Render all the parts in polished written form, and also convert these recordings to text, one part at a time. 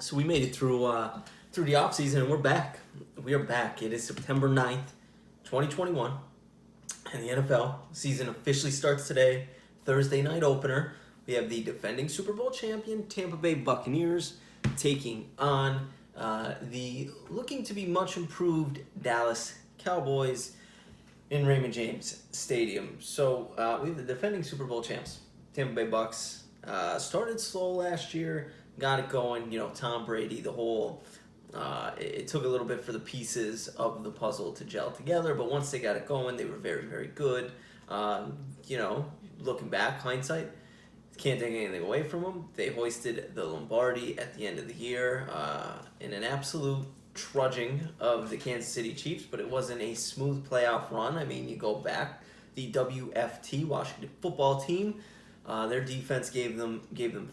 So we made it through the off season, and we're back. We are back. It is September 9th, 2021, and the NFL season officially starts today. Thursday night opener. We have the defending Super Bowl champion Tampa Bay Buccaneers taking on the looking to be much improved Dallas Cowboys in Raymond James Stadium. So we have the defending Super Bowl champs, Tampa Bay Bucks. Started slow last year, got it going. Tom Brady, the whole. It took a little bit for the pieces of the puzzle to gel together, but once they got it going, they were very, very good. Looking back, hindsight, can't take anything away from them. They hoisted the Lombardi at the end of the year in an absolute trudging of the Kansas City Chiefs, but it wasn't a smooth playoff run. I mean, you go back, the WFT, Washington Football Team, their defense gave them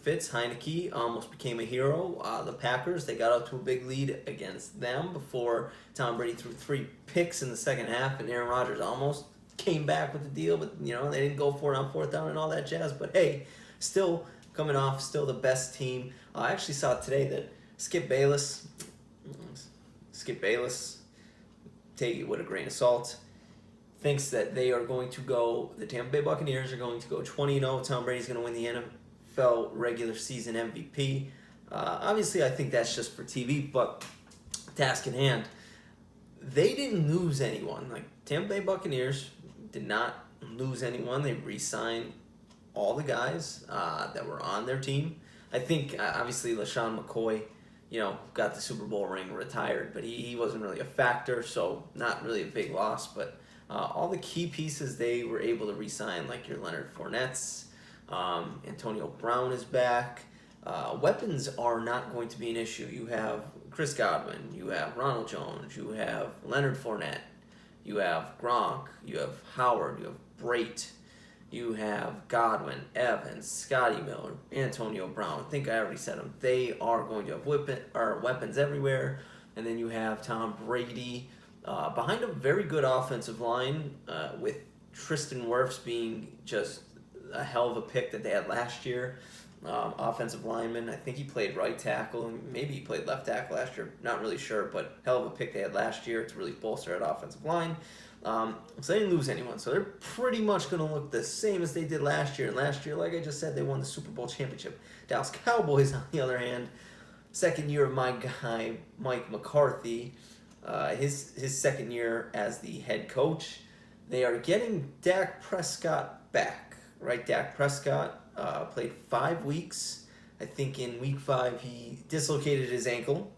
fits. Heineke almost became a hero. The Packers, they got out to a big lead against them before Tom Brady threw 3 picks in the second half, and Aaron Rodgers almost came back with the deal, but they didn't go for it on 4th down and all that jazz. But hey, still coming off, still the best team. I actually saw today that Skip Bayless, take it with a grain of salt, thinks that they are going to go, the Tampa Bay Buccaneers are going to go 20-0. Tom Brady's going to win the NFL regular season MVP. Obviously, I think that's just for TV, but task in hand, they didn't lose anyone. Like, Tampa Bay Buccaneers did not lose anyone. They re-signed all the guys that were on their team. I think, obviously, LaShawn McCoy, got the Super Bowl ring, retired, but he wasn't really a factor, so not really a big loss. But all the key pieces they were able to re-sign, like your Leonard Fournettes, Antonio Brown is back. Weapons are not going to be an issue. You have Chris Godwin, you have Ronald Jones, you have Leonard Fournette, you have Gronk, you have Howard, you have Brait, you have Godwin, Evans, Scotty Miller, Antonio Brown. I think I already said them. They are going to have weapons everywhere. And then you have Tom Brady behind a very good offensive line with Tristan Wirfs being just a hell of a pick that they had last year. Offensive lineman. I think he played right tackle, and maybe he played left tackle last year. Not really sure, but hell of a pick they had last year to really bolster that offensive line. So they didn't lose anyone. So they're pretty much going to look the same as they did last year. And last year, like I just said, they won the Super Bowl championship. Dallas Cowboys, on the other hand, second year of my guy, Mike McCarthy, his second year as the head coach. They are getting Dak Prescott back, right? Dak Prescott played 5 weeks. I think in week 5 he dislocated his ankle.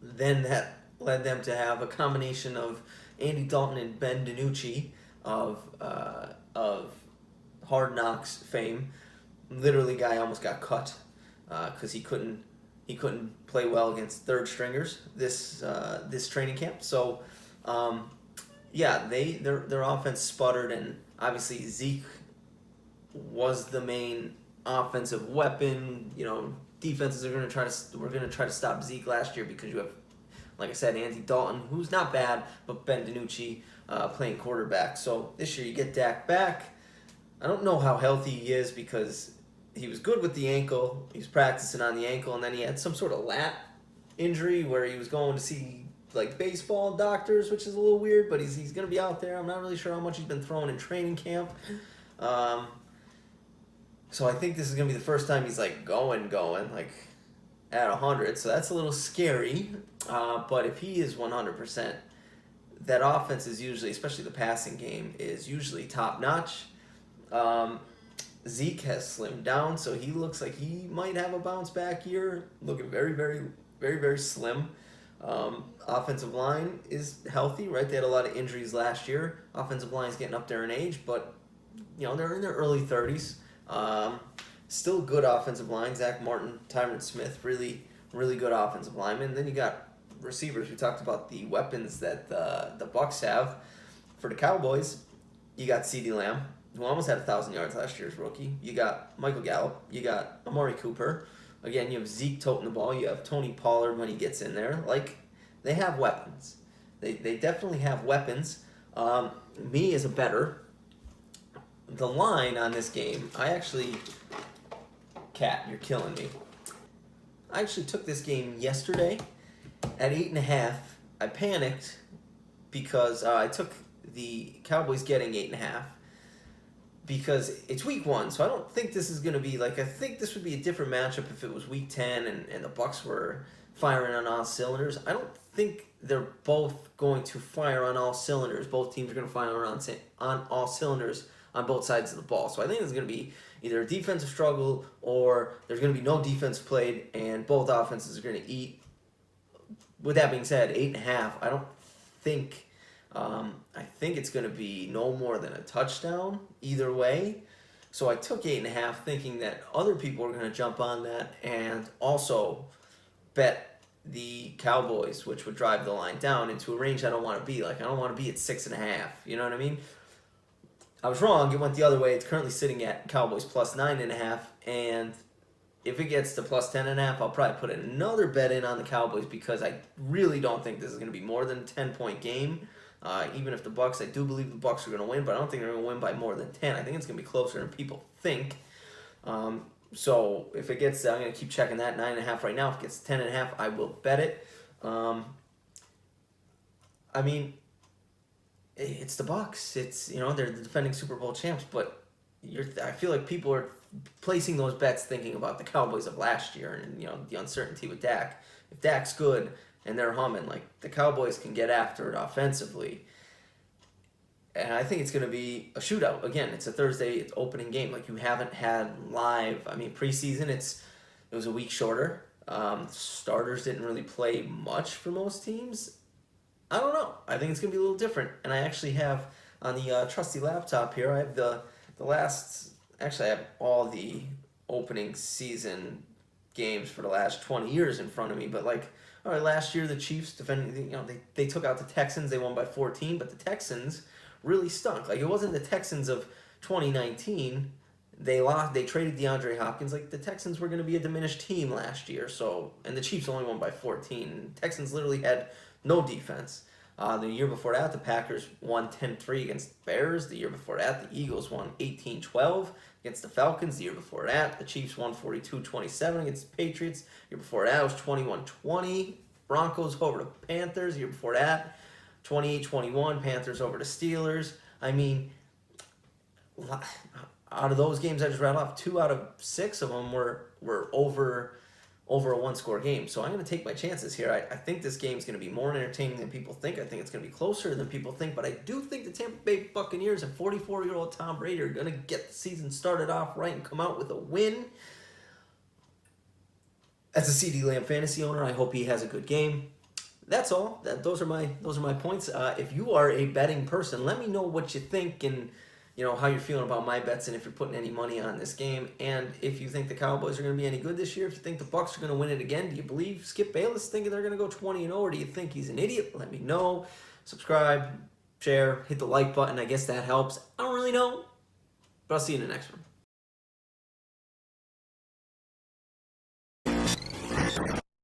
Then that led them to have a combination of Andy Dalton and Ben DiNucci of Hard Knocks fame. Literally, guy almost got cut because he couldn't play well against third stringers this training camp. So their offense sputtered, and obviously Zeke was the main offensive weapon. Defenses are going to try to stop Zeke last year because you have, like I said, Andy Dalton, who's not bad, but Ben DiNucci playing quarterback. So this year you get Dak back. I don't know how healthy he is because he was good with the ankle. He was practicing on the ankle, and then he had some sort of lat injury where he was going to see like baseball doctors, which is a little weird, but he's going to be out there. I'm not really sure how much he's been throwing in training camp. So I think this is going to be the first time he's like going like at 100. So that's a little scary. But if he is 100%, that offense is usually, especially the passing game, is usually top notch. Zeke has slimmed down, so he looks like he might have a bounce back year. Looking very, very, very, very slim. Offensive line is healthy, right? They had a lot of injuries last year. Offensive line is getting up there in age, but they're in their early 30s. Still good offensive line. Zach Martin, Tyron Smith, really, really good offensive linemen. Then you got receivers. We talked about the weapons that the Bucks have. For the Cowboys, you got CeeDee Lamb, who almost had 1,000 yards last year as rookie. You got Michael Gallup. You got Amari Cooper. Again, you have Zeke toting the ball. You have Tony Pollard when he gets in there. Like, they have weapons. They definitely have weapons. Me as a bettor, the line on this game, Cat, you're killing me. I actually took this game yesterday at 8.5. I panicked because I took the Cowboys getting 8.5 because it's week 1, so I don't think this is going to be like, I think this would be a different matchup if it was week 10 and the Bucks were firing on all cylinders. I don't think they're both going to fire on all cylinders. Both teams are going to fire on all cylinders on both sides of the ball. So I think it's going to be either a defensive struggle or there's going to be no defense played and both offenses are going to eat. With that being said, 8.5, I don't think, I think it's going to be no more than a touchdown either way. So I took 8.5 thinking that other people are going to jump on that and also bet the Cowboys, which would drive the line down into a range I don't want to be. Like, I don't want to be at 6.5. You know what I mean? I was wrong. It went the other way. It's currently sitting at Cowboys plus 9.5. And if it gets to plus 10.5, I'll probably put another bet in on the Cowboys because I really don't think this is going to be more than a 10-point game. Even if the Bucks, I do believe the Bucks are going to win, but I don't think they're going to win by more than 10. I think it's going to be closer than people think. So if it gets, I'm going to keep checking that 9.5 right now. If it gets 10.5, I will bet it. I mean, it's the Bucks. It's, you know, they're the defending Super Bowl champs, but I feel like people are placing those bets thinking about the Cowboys of last year and, you know, the uncertainty with Dak. If Dak's good and they're humming, like, the Cowboys can get after it offensively. And I think it's going to be a shootout. Again, it's a Thursday, it's opening game. Like, you haven't had live, I mean, preseason, it was a week shorter. Starters didn't really play much for most teams. I don't know. I think it's going to be a little different. And I actually have on the trusty laptop here, I have the last, actually I have all the opening season games for the last 20 years in front of me. But like, all right, last year the Chiefs defending, you know, they took out the Texans, they won by 14, but the Texans really stunk. Like, it wasn't the Texans of 2019. They lost. They traded DeAndre Hopkins. Like, the Texans were going to be a diminished team last year. So, and the Chiefs only won by 14. Texans literally had no defense. The year before that, the Packers won 10-3 against the Bears. The year before that, the Eagles won 18-12 against the Falcons. The year before that, the Chiefs won 42-27 against the Patriots. The year before that, it was 21-20. Broncos over the Panthers. The year before that, 28-21. Panthers over the Steelers. I mean, out of those games I just rattled off, 2 out of 6 of them were over a one-score game. So I'm going to take my chances here. I think this game's going to be more entertaining than people think. I think it's going to be closer than people think. But I do think the Tampa Bay Buccaneers and 44-year-old Tom Brady are going to get the season started off right and come out with a win. As a CeeDee Lamb fantasy owner, I hope he has a good game. That's all. Those are my points. If you are a betting person, let me know what you think and, you know, how you're feeling about my bets and if you're putting any money on this game. And if you think the Cowboys are going to be any good this year, if you think the Bucks are going to win it again, do you believe Skip Bayless thinking they're going to go 20-0, or do you think he's an idiot? Let me know. Subscribe, share, hit the like button. I guess that helps. I don't really know, but I'll see you in the next one.